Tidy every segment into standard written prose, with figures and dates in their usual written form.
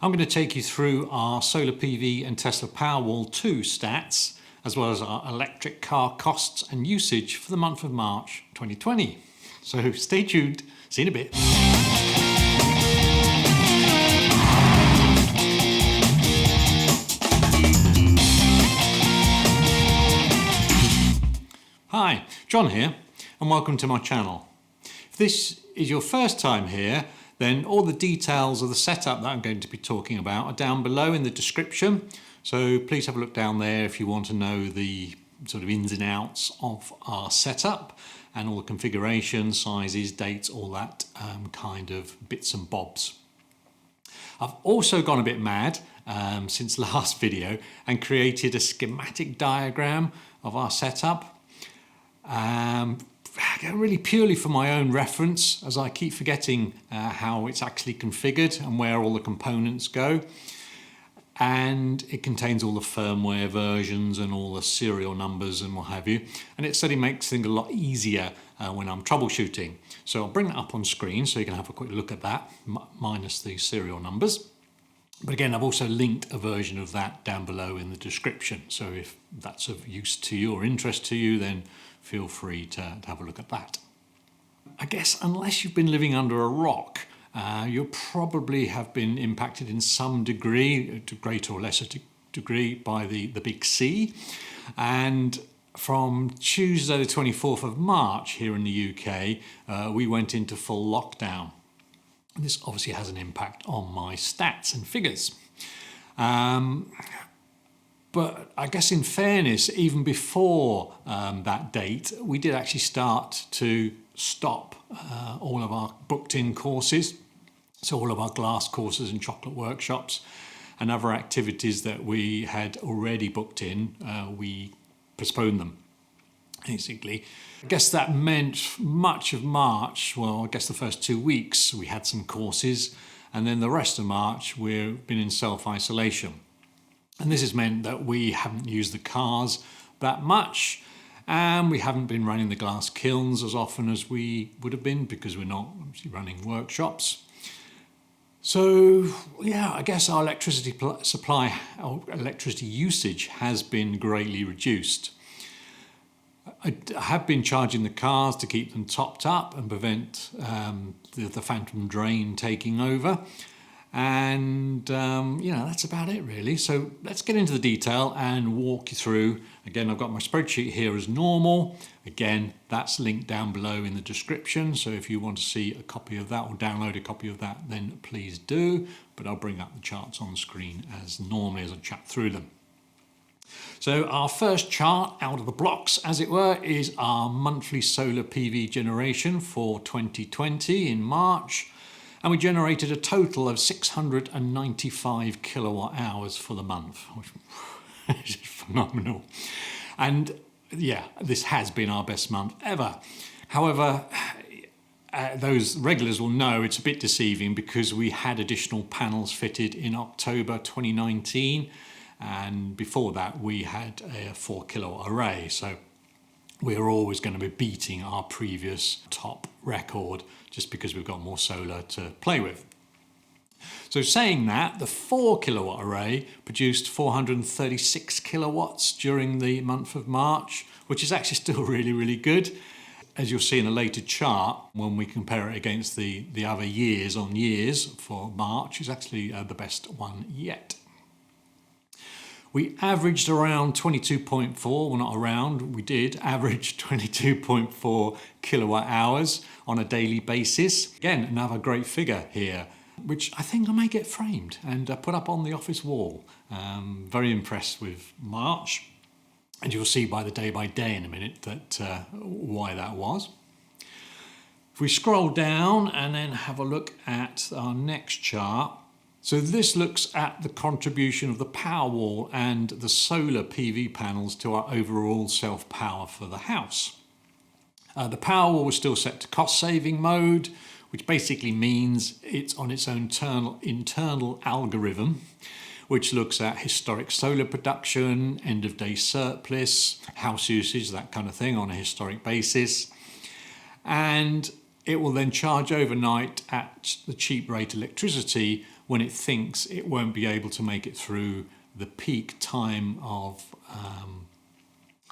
I'm going to take you through our solar PV and Tesla Powerwall 2 stats, as well as our electric car costs and usage for the month of March 2020. So stay tuned, see you in a bit. Hi, John here, and welcome to my channel. If this is your first time here, then all the details of the setup that I'm going to be talking about are down below in the description. So please have a look down there if you want to know the sort of ins and outs of our setup and all the configuration, sizes, dates, all that kind of bits and bobs. I've also gone a bit mad since last video and created a schematic diagram of our setup. Really purely for my own reference, as I keep forgetting how it's actually configured and where all the components go. And it contains all the firmware versions and all the serial numbers and what have you. And it certainly makes things a lot easier when I'm troubleshooting. So I'll bring that up on screen so you can have a quick look at that, minus the serial numbers. But again, I've also linked a version of that down below in the description. So if that's of use to you or interest to you, then feel free to have a look at that. I guess unless you've been living under a rock, you'll probably have been impacted in some degree, to greater or lesser degree, by the big C. And from Tuesday the 24th of March here in the UK, we went into full lockdown. This obviously has an impact on my stats and figures. But I guess in fairness, even before that date, we did actually start to stop all of our booked in courses. So all of our glass courses and chocolate workshops and other activities that we had already booked in, we postponed them, basically. I guess that meant much of March, well, I guess the first 2 weeks we had some courses, and then the rest of March we've been in self-isolation. And this has meant that we haven't used the cars that much, and we haven't been running the glass kilns as often as we would have been because we're not obviously running workshops. So yeah, I guess our electricity supply, our electricity usage has been greatly reduced. I have been charging the cars to keep them topped up and prevent the phantom drain taking over. And that's about it really. So let's get into the detail and walk you through. Again, I've got my spreadsheet here as normal. Again, that's linked down below in the description. So if you want to see a copy of that or download a copy of that, then please do. But I'll bring up the charts on the screen as normally as I chat through them. So our first chart out of the blocks, as it were, is our monthly solar PV generation for 2020 in March. And we generated a total of 695 kilowatt hours for the month, which is phenomenal. And yeah, this has been our best month ever. However, those regulars will know it's a bit deceiving because we had additional panels fitted in October 2019. And before that, we had a 4 kilowatt array. So we're always going to be beating our previous top record just because we've got more solar to play with. So saying that, the 4 kilowatt array produced 436 kilowatts during the month of March, which is actually still really, really good. As you'll see in a later chart, when we compare it against the other years on years for March, is actually the best one yet. We averaged around 22.4, well not around, we did average 22.4 kilowatt hours on a daily basis. Again, another great figure here, which I think I may get framed and put up on the office wall. Very impressed with March, and you'll see by the day in a minute that why that was. If we scroll down and then have a look at our next chart, so this looks at the contribution of the Powerwall and the solar PV panels to our overall self-power for the house. The Powerwall was still set to cost-saving mode, which basically means it's on its own internal algorithm, which looks at historic solar production, end-of-day surplus, house usage, that kind of thing on a historic basis. And it will then charge overnight at the cheap rate electricity when it thinks it won't be able to make it through the peak time of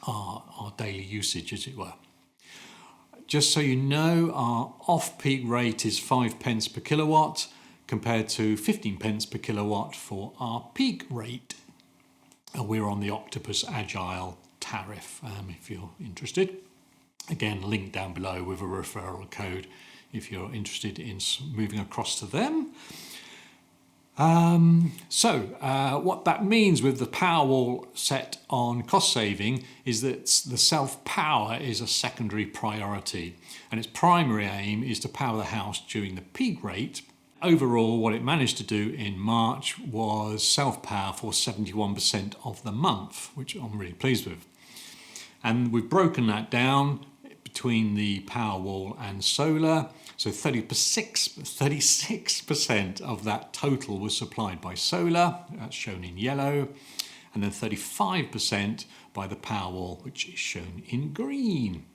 our daily usage, as it were. Just so you know, our off-peak rate is 5 pence per kilowatt compared to 15 pence per kilowatt for our peak rate. And we're on the Octopus Agile tariff if you're interested. Again, link down below with a referral code if you're interested in moving across to them. What that means with the Powerwall set on cost saving is that the self-power is a secondary priority, and its primary aim is to power the house during the peak rate. Overall, what it managed to do in March was self-power for 71% of the month, which I'm really pleased with. And we've broken that down between the Powerwall and solar. So 36% of that total was supplied by solar, that's shown in yellow, and then 35% by the Powerwall, which is shown in green.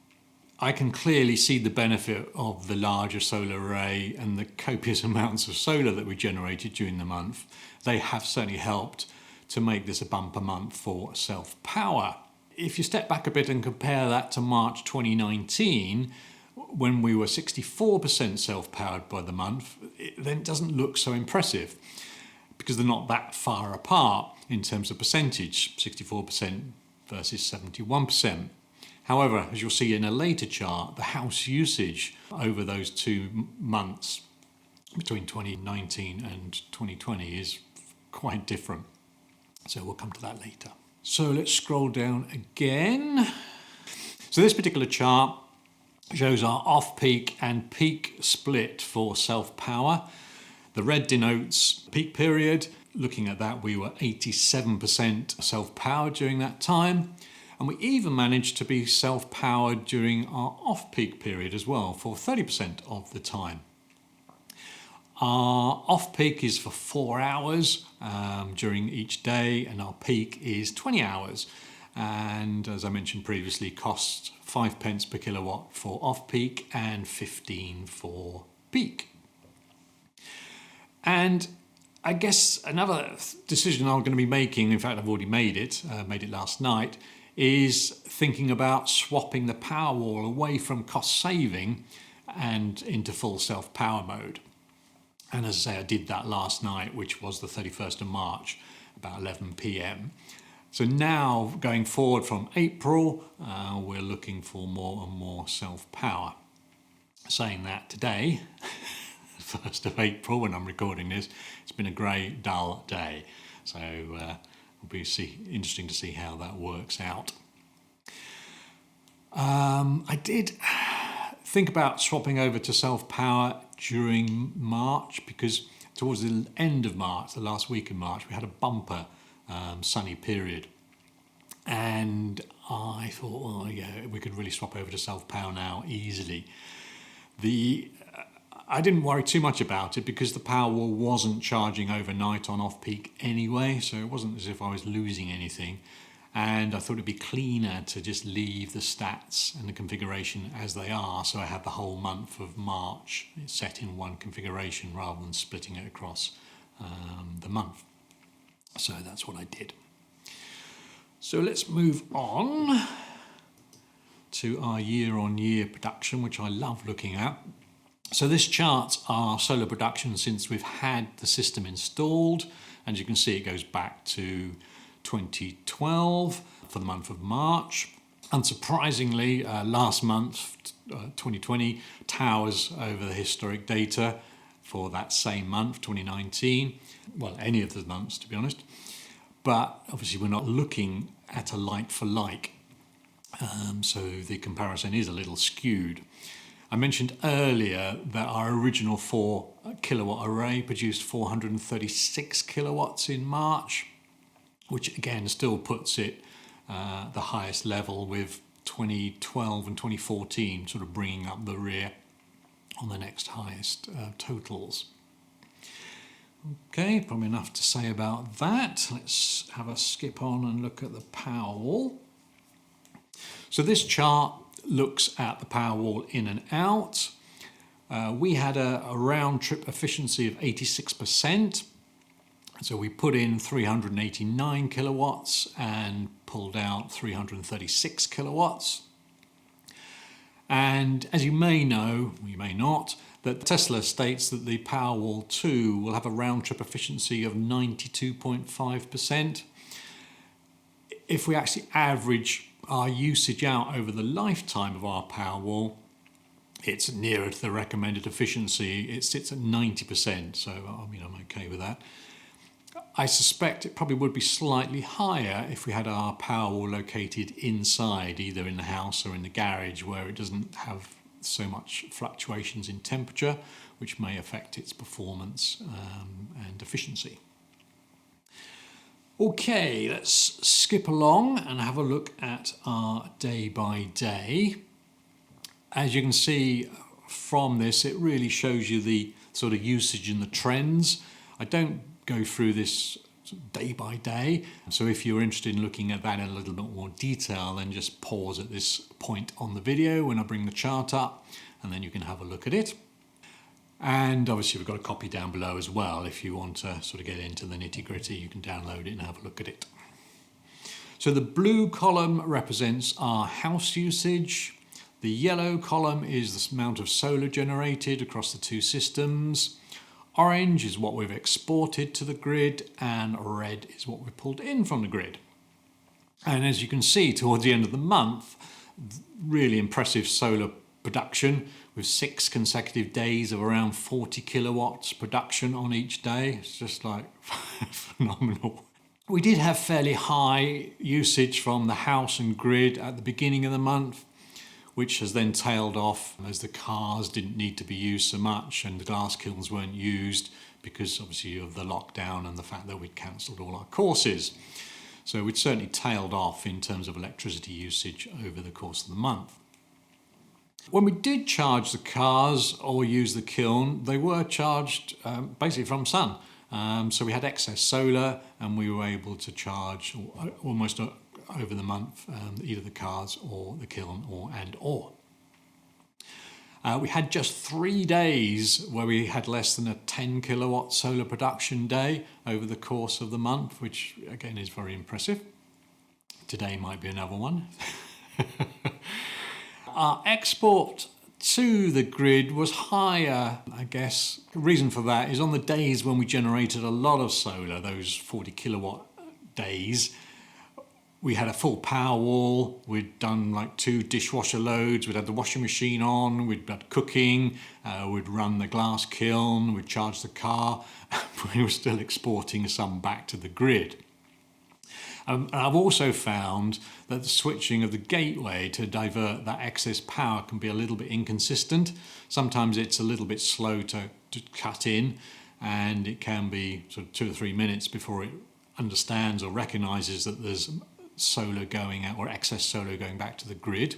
I can clearly see the benefit of the larger solar array and the copious amounts of solar that we generated during the month. They have certainly helped to make this a bumper month for self-power. If you step back a bit and compare that to March 2019, when we were 64% self-powered by the month, then it doesn't look so impressive because they're not that far apart in terms of percentage, 64% versus 71%. However, as you'll see in a later chart, the house usage over those 2 months between 2019 and 2020 is quite different. So we'll come to that later. So let's scroll down again. So this particular chart shows our off-peak and peak split for self-power. The red denotes peak period. Looking at that, we were 87% self-powered during that time. And we even managed to be self-powered during our off-peak period as well for 30% of the time. Our off-peak is for 4 hours during each day, and our peak is 20 hours. And as I mentioned previously, costs 5 pence per kilowatt for off-peak and 15 for peak. And I guess another decision I'm going to be making, in fact I've already made it last night, is thinking about swapping the Powerwall away from cost saving and into full self-power mode. And as I say, I did that last night, which was the 31st of March, about 11 p.m. So now, going forward from April, we're looking for more and more self-power. Saying that today, 1st of April, when I'm recording this, it's been a grey, dull day. So it'll be interesting to see how that works out. I did think about swapping over to self-power during March because towards the end of March, the last week of March, we had a bumper sunny period. And I thought, oh yeah, we could really swap over to self-power now easily. I didn't worry too much about it because the Powerwall wasn't charging overnight on off-peak anyway, so it wasn't as if I was losing anything. And I thought it'd be cleaner to just leave the stats and the configuration as they are, so I had the whole month of March set in one configuration rather than splitting it across the month. So that's what I did. So let's move on to our year-on-year production, which I love looking at. So this charts our solar production since we've had the system installed. And you can see it goes back to 2012 for the month of March. Unsurprisingly, last month, 2020, towers over the historic data for that same month, 2019. Well, any of the months, to be honest. But obviously we're not looking at a like for like. So the comparison is a little skewed. I mentioned earlier that our original 4 kilowatt array produced 436 kilowatts in March, which again still puts it the highest level, with 2012 and 2014 sort of bringing up the rear on the next highest totals. Okay, probably enough to say about that. Let's have a skip on and look at the Powerwall. So this chart looks at the Powerwall in and out. We had a round trip efficiency of 86%. So we put in 389 kilowatts and pulled out 336 kilowatts. And as you may know, or you may not, that Tesla states that the Powerwall 2 will have a round-trip efficiency of 92.5%. If we actually average our usage out over the lifetime of our Powerwall, it's nearer to the recommended efficiency. It sits at 90%, so I mean, I'm okay with that. I suspect it probably would be slightly higher if we had our Powerwall located inside, either in the house or in the garage, where it doesn't have so much fluctuations in temperature, which may affect its performance and efficiency. Okay, let's skip along and have a look at our day by day. As you can see from this, it really shows you the sort of usage and the trends. I don't go through this day by day, so if you're interested in looking at that in a little bit more detail, then just pause at this point on the video when I bring the chart up, and then you can have a look at it. And obviously we've got a copy down below as well. If you want to sort of get into the nitty-gritty, you can download it and have a look at it. So the blue column represents our house usage. The yellow column is the amount of solar generated across the two systems. Orange is what we've exported to the grid, and red is what we've pulled in from the grid. And as you can see, towards the end of the month, really impressive solar production with 6 consecutive days of around 40 kilowatts production on each day. It's just like phenomenal. We did have fairly high usage from the house and grid at the beginning of the month, which has then tailed off as the cars didn't need to be used so much and the glass kilns weren't used because obviously of the lockdown and the fact that we'd cancelled all our courses. So we'd certainly tailed off in terms of electricity usage over the course of the month. When we did charge the cars or use the kiln, they were charged basically from sun. So we had excess solar and we were able to charge almost over the month, either the cars or the kiln or. We had just 3 days where we had less than a 10 kilowatt solar production day over the course of the month, which again is very impressive. Today might be another one. Our export to the grid was higher, I guess. The reason for that is on the days when we generated a lot of solar, those 40 kilowatt days, we had a full Powerwall. We'd done like 2 dishwasher loads. We'd had the washing machine on. We'd had cooking. We'd run the glass kiln. We'd charged the car. We were still exporting some back to the grid. I've also found that the switching of the gateway to divert that excess power can be a little bit inconsistent. Sometimes it's a little bit slow to cut in, and it can be sort of 2 or 3 minutes before it understands or recognises that there's solar going out or excess solar going back to the grid.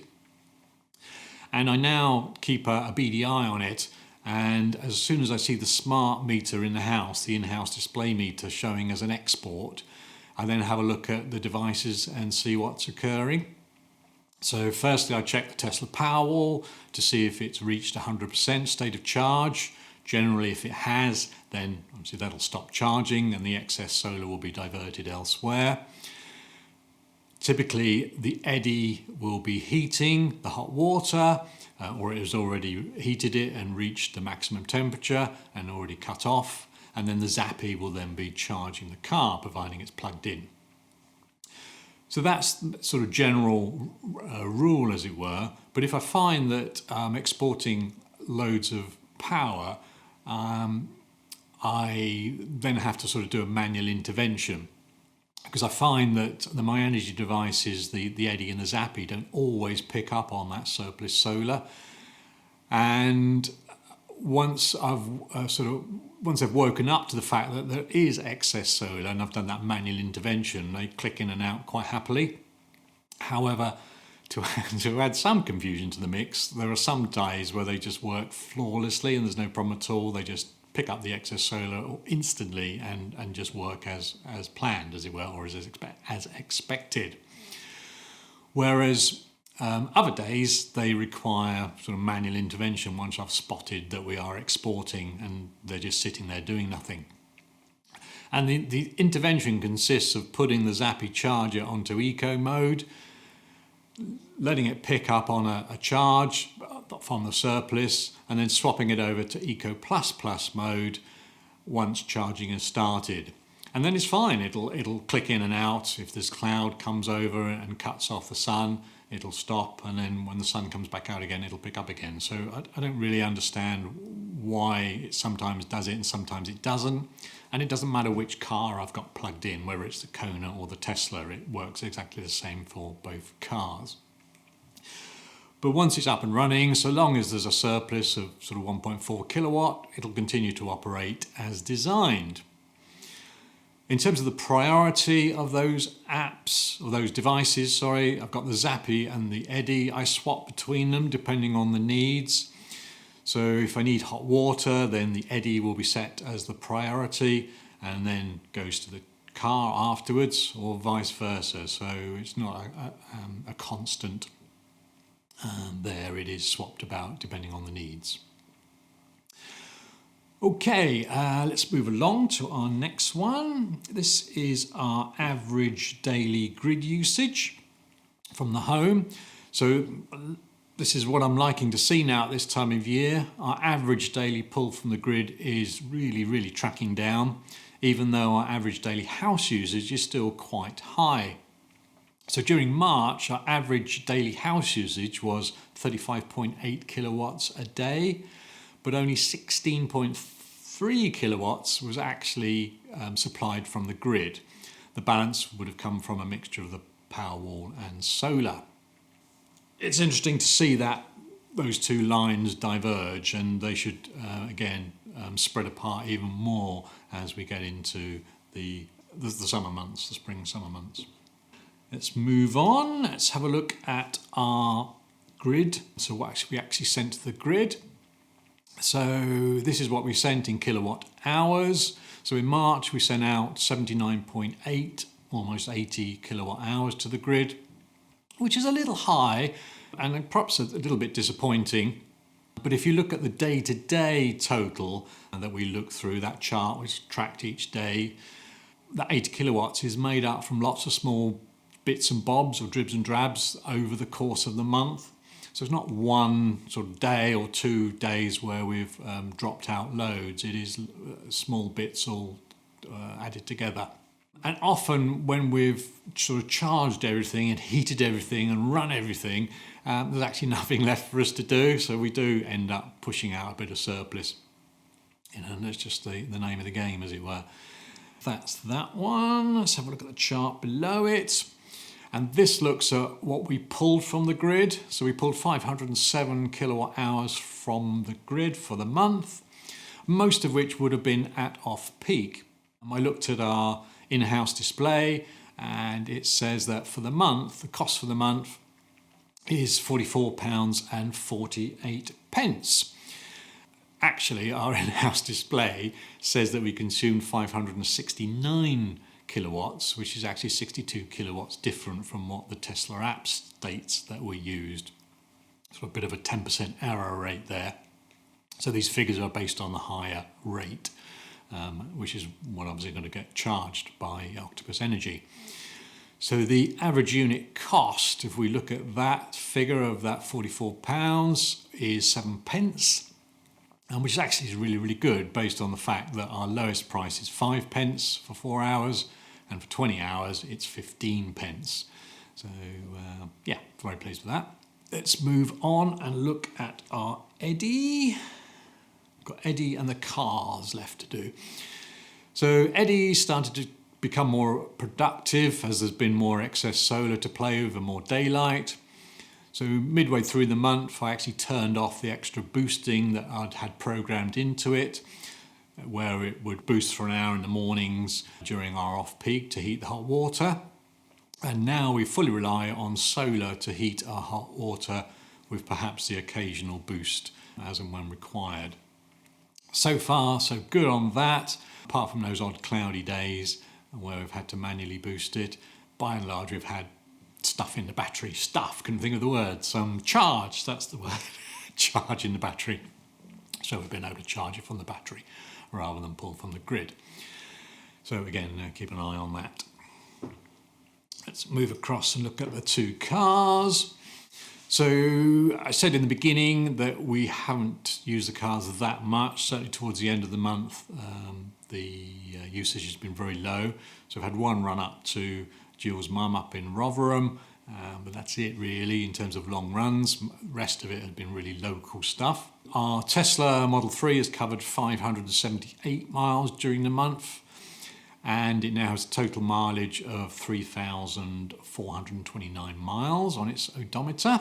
And I now keep a BDI on it, and as soon as I see the smart meter in the house, the in-house display meter showing as an export, I then have a look at the devices and see what's occurring. So firstly I check the Tesla Powerwall to see if it's reached 100% state of charge. Generally if it has, then obviously that'll stop charging and the excess solar will be diverted elsewhere. Typically the eddi will be heating the hot water, or it has already heated it and reached the maximum temperature and already cut off. And then the Zappi will then be charging the car, providing it's plugged in. So that's sort of general rule, as it were. But if I find that I'm exporting loads of power, I then have to sort of do a manual intervention, because I find that the myenergi devices, the eddi and the Zappi, don't always pick up on that surplus solar. And once I've woken up to the fact that there is excess solar and I've done that manual intervention, they click in and out quite happily. However, to add some confusion to the mix, there are some days where they just work flawlessly and there's no problem at all. They just pick up the excess solar instantly and just work as planned, as it were, or as expected. Whereas other days they require sort of manual intervention once I've spotted that we are exporting and they're just sitting there doing nothing. And the intervention consists of putting the Zappi charger onto eco mode, letting it pick up on a charge from the surplus, and then swapping it over to eco plus plus mode once charging has started. And then it's fine. It'll click in and out. If this cloud comes over and cuts off the sun, it'll stop, and then when the sun comes back out again, it'll pick up again. So I don't really understand why it sometimes does it and sometimes it doesn't. And it doesn't matter which car I've got plugged in, whether it's the Kona or the Tesla, it works exactly the same for both cars. But once it's up and running, so long as there's a surplus of sort of 1.4 kilowatt, it'll continue to operate as designed. In terms of the priority of those apps, or those devices, I've got the Zappi and the Eddi. I swap between them depending on the needs. So if I need hot water, then the Eddi will be set as the priority and then goes to the car afterwards, or vice versa. So it's not a constant there. It is swapped about depending on the needs. Okay, let's move along to our next one. This is our average daily grid usage from the home. So this is what I'm liking to see now at this time of year. Our average daily pull from the grid is really tracking down, even though our average daily house usage is still quite high. So during March, our average daily house usage was 35.8 kilowatts a day, but only 16.3 kilowatts was actually supplied from the grid. The balance would have come from a mixture of the Powerwall and solar. It's interesting to see that those two lines diverge, and they should again spread apart even more as we get into the summer months, the spring summer months. Let's move on. Let's have a look at our grid. So what we actually sent to the grid. So this is what we sent in kilowatt hours. So in March we sent out 79.8, almost 80 kilowatt hours to the grid, which is a little high and perhaps a little bit disappointing. But if you look at the day-to-day total that we look through, that chart which tracked each day, that 80 kilowatts is made up from lots of small bits and bobs or dribs and drabs over the course of the month. So it's not one sort of day or 2 days where we've dropped out loads. It is small bits all added together. And often when we've sort of charged everything and heated everything and run everything, there's actually nothing left for us to do. So we do end up pushing out a bit of surplus. And that's just the name of the game, as it were. That's that one. Let's have a look at the chart below it. And this looks at what we pulled from the grid. So we pulled 507 kilowatt hours from the grid for the month, most of which would have been at off-peak. I looked at our in-house display and it says that for the month, the cost for the month is £44.48. Actually, our in-house display says that we consumed 569 kilowatts, which is actually 62 kilowatts different from what the Tesla app states that we used. So a bit of a 10% error rate there. So these figures are based on the higher rate, which is what obviously going to get charged by Octopus Energy. So the average unit cost, if we look at that figure of that £44, is 7 pence. And which actually is really good based on the fact that our lowest price is 5 pence for 4 hours, and for 20 hours it's 15 pence. So yeah, very pleased with that. Let's move on and look at our eddi. We've got eddi and the cars left to do. So eddi started to become more productive as there's been more excess solar to play with and more daylight. So midway through the month, I actually turned off the extra boosting that I'd had programmed into it, where it would boost for an hour in the mornings during our off-peak to heat the hot water. And now we fully rely on solar to heat our hot water with perhaps the occasional boost as and when required. So far, so good on that, apart from those odd cloudy days where we've had to manually boost it. By and large, we've had stuff in the battery. Couldn't think of the word. Charge, that's the word. Charge in the battery. So we've been able to charge it from the battery rather than pull from the grid. So again, keep an eye on that. Let's move across and look at the two cars. So I said in the beginning that we haven't used the cars that much, certainly towards the end of the month. The usage has been very low. So I've had one run up to Jill's mum up in Rotherham, but that's it really in terms of long runs. The rest of it has been really local stuff. Our Tesla Model 3 has covered 578 miles during the month, and it now has a total mileage of 3,429 miles on its odometer.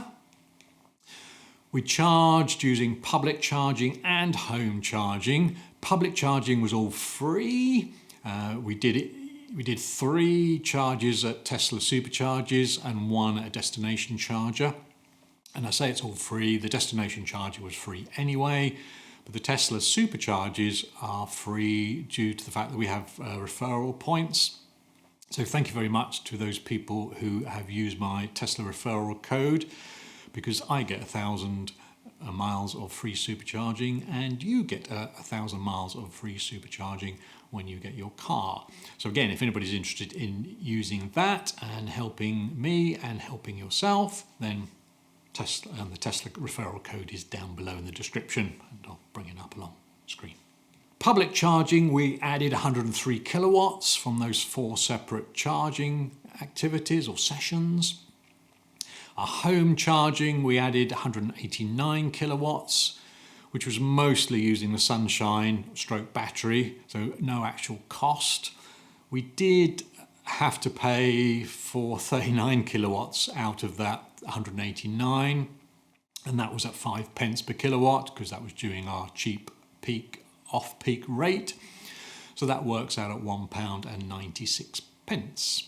We charged using public charging and home charging. Public charging was all free. We did 3 charges at Tesla superchargers and 1 at a destination charger. And I say it's all free. The destination charger was free anyway, but the Tesla superchargers are free due to the fact that we have referral points. So thank you very much to those people who have used my Tesla referral code, because I get 1,000 miles of free supercharging and you get 1,000 miles of free supercharging when you get your car. So again, if anybody's interested in using that and helping me and helping yourself, then Tesla and the Tesla referral code is down below in the description, and I'll bring it up along screen. Public charging, we added 103 kilowatts from those 4 separate charging activities or sessions. Our home charging, we added 189 kilowatts, which was mostly using the sunshine stroke battery, so no actual cost. We did have to pay for 39 kilowatts out of that 189, and that was at 5 pence per kilowatt because that was during our cheap peak off-peak rate. So that works out at £1.96.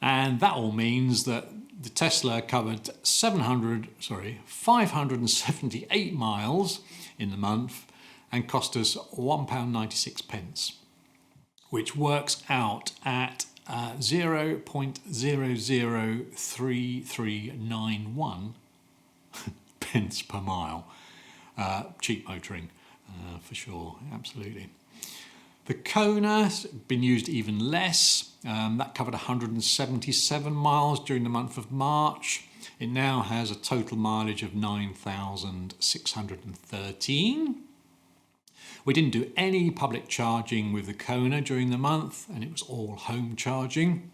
And that all means that the Tesla covered 578 miles in the month and cost us £1.96, which works out at 0.003391 pence per mile. Cheap motoring, for sure, absolutely. The Kona's been used even less. That covered 177 miles during the month of March. It now has a total mileage of 9,613. We didn't do any public charging with the Kona during the month, and it was all home charging.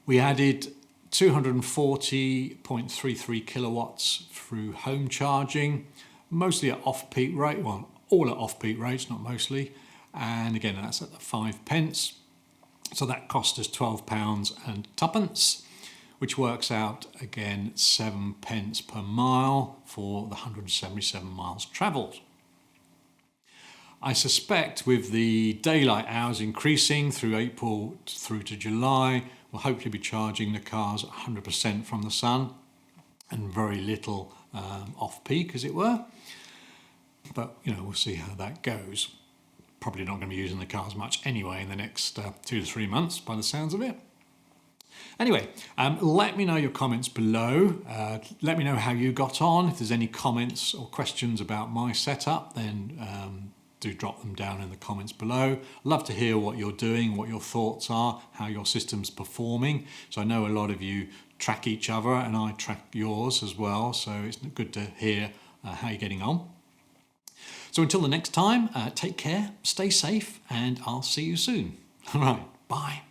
We added 240.33 kilowatts through home charging, mostly at off-peak rate, well, all at off-peak rates, not mostly. And again, that's at the 5 pence. So that cost us £12.02, which works out again 7 pence per mile for the 177 miles travelled. I suspect with the daylight hours increasing through April through to July, we'll hopefully be charging the cars 100% from the sun and very little off-peak, as it were. But, we'll see how that goes. Probably not going to be using the cars much anyway in the next 2 to 3 months by the sounds of it. Anyway, let me know your comments below. Let me know how you got on. If there's any comments or questions about my setup, then do drop them down in the comments below. Love to hear what you're doing, what your thoughts are, how your system's performing. So I know a lot of you track each other and I track yours as well. So it's good to hear how you're getting on. So until the next time, take care, stay safe, and I'll see you soon. All right, bye.